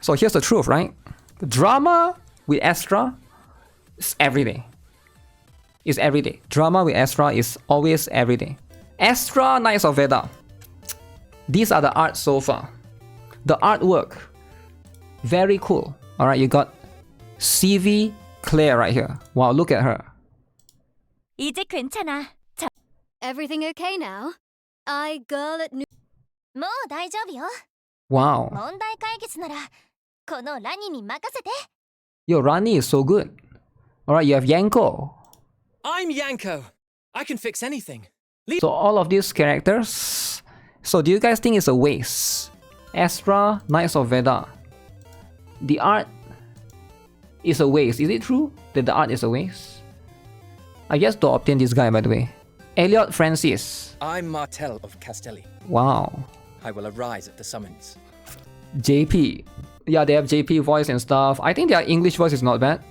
So here's the truth, right? The drama with Astra is everyday. It's everyday. Drama with Astra is always everyday. Astra Knights of Veda. These are the art so far. The artwork, very cool. Alright, you got CV Claire right here. Wow, look at her. 이제 괜찮아. Everything okay now? I girl at New. もう大丈夫よ. Wow. 問題解決ならこのラニに任せて. Yo, Rani is so good. Alright, you have Yanko. I'm Yanko. I can fix anything. So all of these characters. So do you guys think it's a waste? Astra, Knights of Veda. The art is a waste. Is it true that the art is a waste? I guess to obtain this guy, by the way. Elliot Francis. I'm Martel of Castelli. Wow. I will arise at the summons. JP. Yeah, they have JP voice and stuff. I think their English voice is not bad.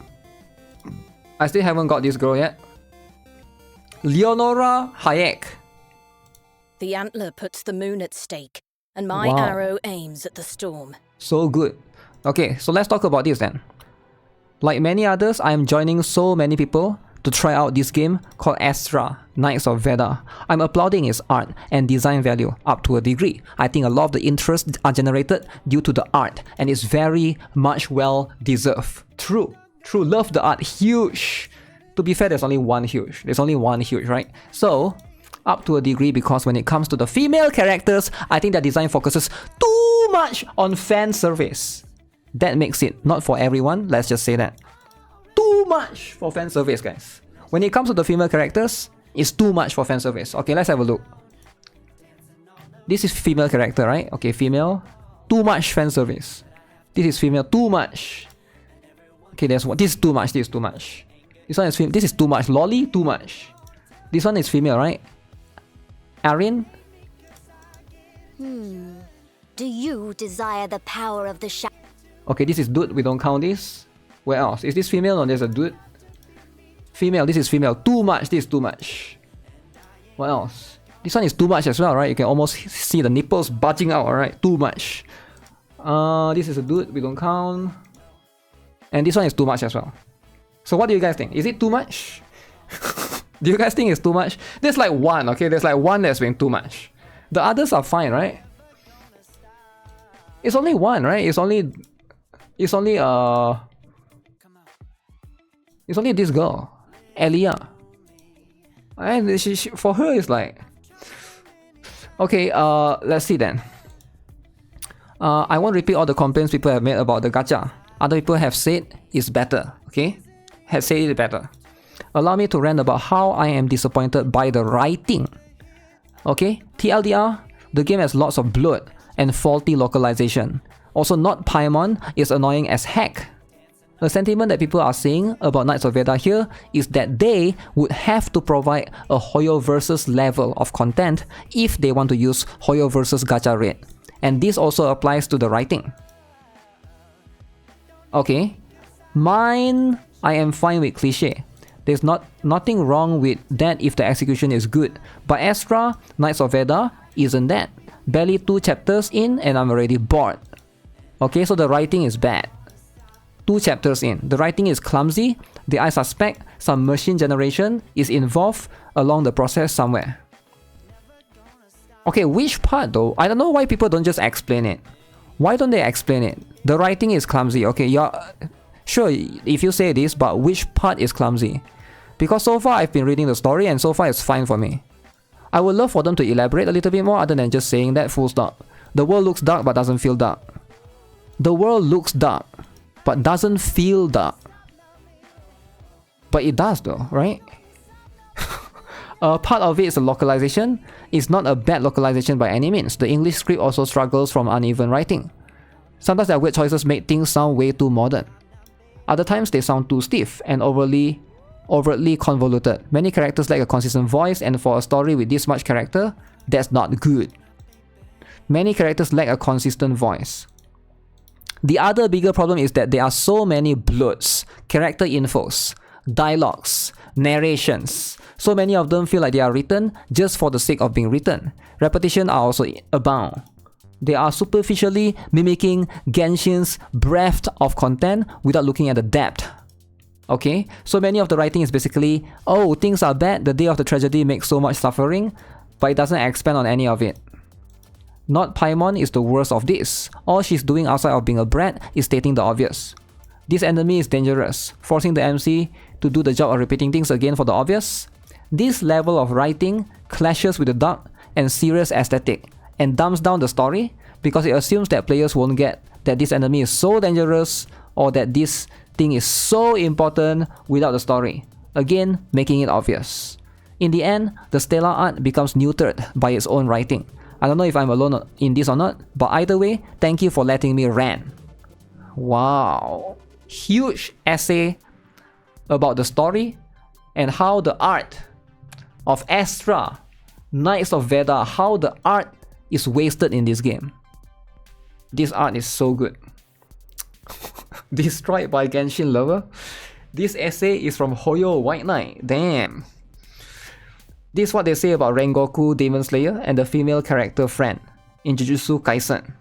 I still haven't got this girl yet. Leonora Hayek. The antler puts the moon at stake, and my Wow. arrow aims at the storm. So good. Okay, so let's talk about this then. Like many others, I am joining so many people to try out this game called Astra, Knights of Veda. I'm applauding its art and design value up to a degree. I think a lot of the interests are generated due to the art, and it's very much well deserved. True. Love the art. Huge. To be fair, there's only one huge. Right? So, up to a degree, because when it comes to the female characters, I think their design focuses too much on fan service. That makes it not for everyone, let's just say that. Too much for fan service, guys. When it comes to the female characters, it's too much for fan service. Okay, let's have a look. This is female character, right? Okay, female. Too much fan service. This is female. Too much. Okay, there's one. This is too much. This is too much. This one is female. This is too much. Lolly, too much. This one is female, right? Arin? Do you desire the power of the shadow? Okay, this is dude. We don't count this. Where else? Is this female or there's a dude? Female. This is female. Too much. This is too much. What else? This one is too much as well, right? You can almost see the nipples bulging out, alright? Too much. This is a dude. We don't count. And this one is too much as well. So what do you guys think? Is it too much? Do you guys think it's too much? There's like one, okay? There's like one that's been too much. The others are fine, right? It's only one, right? It's only this girl, Elia. And she for her it's like, okay, let's see then. I won't repeat all the complaints people have made about the gacha. Other people have said it's better, okay? Have said it better. Allow me to rant about how I am disappointed by the writing. Okay, TLDR, the game has lots of bloat and faulty localization. Also, not Paimon is annoying as heck. The sentiment that people are saying about Knights of Veda here is that they would have to provide a Hoyo versus level of content if they want to use Hoyo versus gacha raid. And this also applies to the writing. Okay, mine, I am fine with cliche. There's nothing wrong with that if the execution is good. But Astra, Knights of Veda, isn't that. Barely 2 chapters in and I'm already bored. Okay, so the writing is bad. 2 chapters in. The writing is clumsy. I suspect some machine generation is involved along the process somewhere. Okay, which part though? I don't know why people don't just explain it. Why don't they explain it? The writing is clumsy. Okay, sure, if you say this, but which part is clumsy? Because so far I've been reading the story and so far it's fine for me. I would love for them to elaborate a little bit more other than just saying that full stop. The world looks dark but doesn't feel dark. The world looks dark but doesn't feel dark. But it does though, right? Part of it is a localization. It's not a bad localization by any means. The English script also struggles from uneven writing. Sometimes their weird choices make things sound way too modern. Other times they sound too stiff and overtly convoluted. Many characters lack a consistent voice, and for a story with this much character, that's not good. Many characters lack a consistent voice. The other bigger problem is that there are so many bloats, character infos, dialogues, narrations. So many of them feel like they are written just for the sake of being written. Repetition are also abound. They are superficially mimicking Genshin's breadth of content without looking at the depth. Okay, so many of the writing is basically, oh, things are bad, the day of the tragedy makes so much suffering, but it doesn't expand on any of it. Not Paimon is the worst of this. All she's doing outside of being a brat is stating the obvious. This enemy is dangerous, forcing the MC to do the job of repeating things again for the obvious. This level of writing clashes with the dark and serious aesthetic and dumps down the story because it assumes that players won't get that this enemy is so dangerous or that this thing is so important without the story, again making it obvious. In the end, the stellar art becomes neutered by its own writing. I don't know if I'm alone in this or not, but either way, thank you for letting me rant. Wow. Huge essay about the story and how the art of Astra, Knights of Veda, how the art is wasted in this game. This art is so good. Destroyed by Genshin lover. This essay is from Hoyo White Knight. Damn. This is what they say about Rengoku Demon Slayer and the female character friend in Jujutsu Kaisen.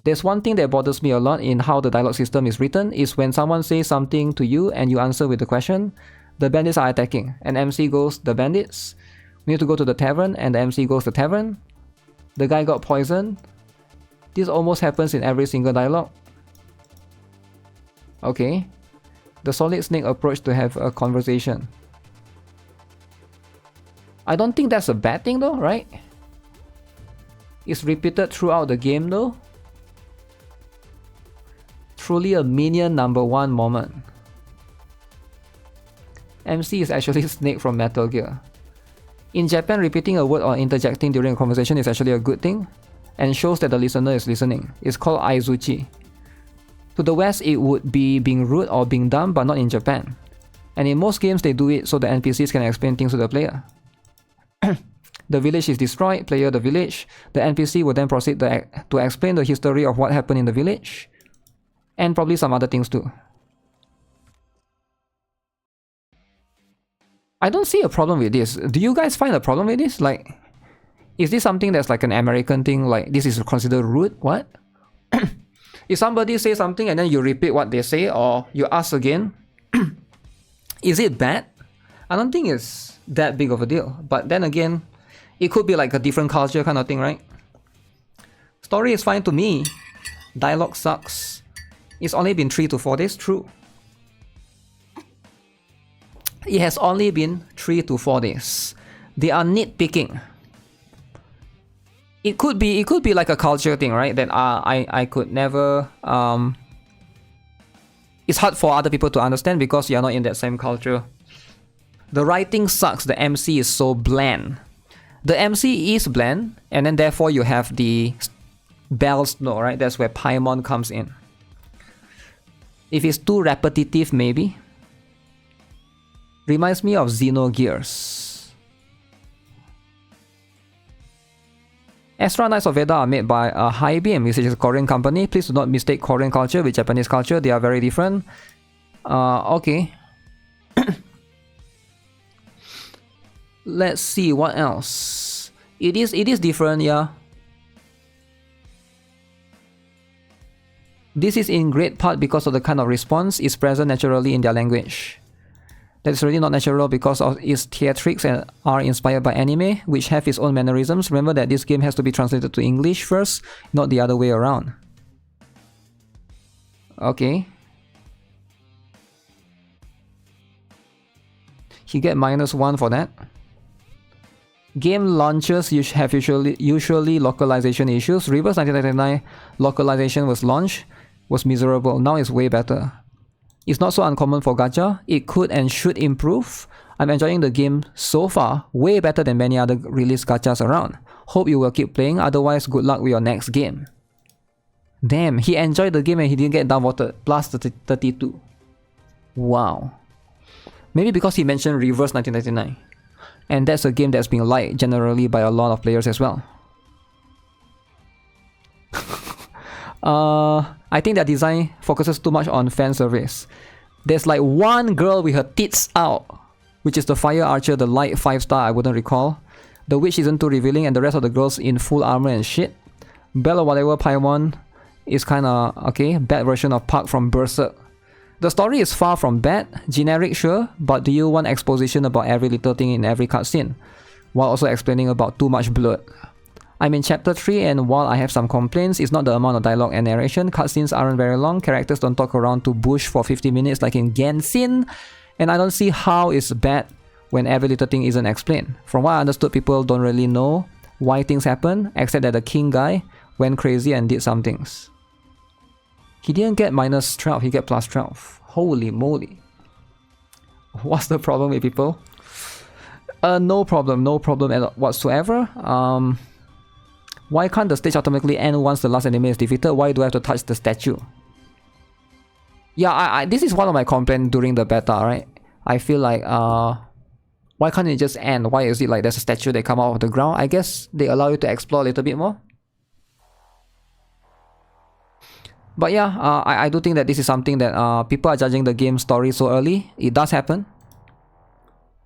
There's one thing that bothers me a lot in how the dialogue system is written is when someone says something to you and you answer with the question, the bandits are attacking, and MC goes, the bandits? We need to go to the tavern, and the MC goes, the tavern? The guy got poisoned? This almost happens in every single dialogue. Okay. The Solid Snake approach to have a conversation. I don't think that's a bad thing though, right? It's repeated throughout the game though. Truly a minion number 1 moment. MC is actually Snake from Metal Gear. In Japan, repeating a word or interjecting during a conversation is actually a good thing and shows that the listener is listening. It's called aizuchi. To the West, it would be being rude or being dumb, but not in Japan. And in most games, they do it so the NPCs can explain things to the player. The village is destroyed, player the village. The NPC will then proceed to explain the history of what happened in the village. And probably some other things too. I don't see a problem with this. Do you guys find a problem with this? Like, is this something that's like an American thing? Like, this is considered rude? What? If somebody says something and then you repeat what they say or you ask again, is it bad? I don't think it's that big of a deal. But then again, it could be like a different culture kind of thing, right? Story is fine to me. Dialogue sucks. It's only been 3 to 4 days, true. It has only been 3 to 4 days. They are nitpicking. It could be like a culture thing, right? That I could never it's hard for other people to understand because you're not in that same culture. The writing sucks. The MC is so bland. The MC is bland, and then therefore you have the Bell's note, right? That's where Paimon comes in. If it's too repetitive, maybe. Reminds me of Xenogears. Astra Knights of Veda are made by Hybeam, which is a Korean company. Please do not mistake Korean culture with Japanese culture. They are very different. Okay. Let's see what else. It is different, yeah. This is in great part because of the kind of response is present naturally in their language. That's really not natural because of its theatrics and are inspired by anime, which have its own mannerisms. Remember that this game has to be translated to English first, not the other way around. Okay. You get -1 for that. Game launches have usually localization issues. Reverse 1999 localization was miserable. Now it's way better. It's not so uncommon for gacha. It could and should improve. I'm enjoying the game so far, way better than many other release gachas around. Hope you will keep playing, otherwise good luck with your next game. Damn, he enjoyed the game and he didn't get downvoted. Plus 32. Wow. Maybe because he mentioned Reverse 1999. And that's a game that's being liked generally by a lot of players as well. I think their design focuses too much on fan service. There's like one girl with her tits out, which is the Fire Archer, the light 5-star, I wouldn't recall. The witch isn't too revealing and the rest of the girls in full armor and shit. Belle or whatever Paimon is kinda okay, bad version of Park from Berserk. The story is far from bad, generic sure, but do you want exposition about every little thing in every cutscene, while also explaining about too much blood? I'm in chapter 3 and while I have some complaints, it's not the amount of dialogue and narration, cutscenes aren't very long, characters don't talk around to bush for 50 minutes like in Genshin, and I don't see how it's bad when every little thing isn't explained. From what I understood, people don't really know why things happen, except that the king guy went crazy and did some things. He didn't get minus 12, he get plus 12. Holy moly. What's the problem with people? No problem whatsoever. Why can't the stage automatically end once the last enemy is defeated? Why do I have to touch the statue? Yeah, this is one of my complaints during the beta, right? I feel like, why can't it just end? Why is it like there's a statue that come out of the ground? I guess they allow you to explore a little bit more. But yeah, I do think that this is something that people are judging the game story so early. It does happen.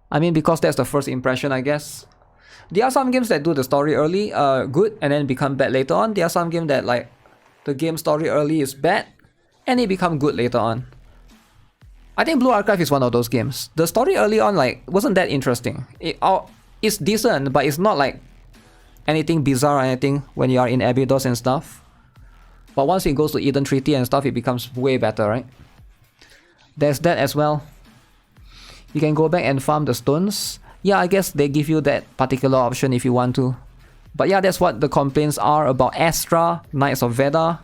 I mean, because that's the first impression, I guess. There are some games that do the story early, good, and then become bad later on. There are some games that like the game story early is bad, and it become good later on. I think Blue Archive is one of those games. The story early on like wasn't that interesting. It's decent, but it's not like anything bizarre or anything when you are in Abydos and stuff. But once it goes to Eden Treaty and stuff, it becomes way better, right? There's that as well. You can go back and farm the stones. Yeah, I guess they give you that particular option if you want to. But yeah, that's what the complaints are about Astra, Knights of Veda.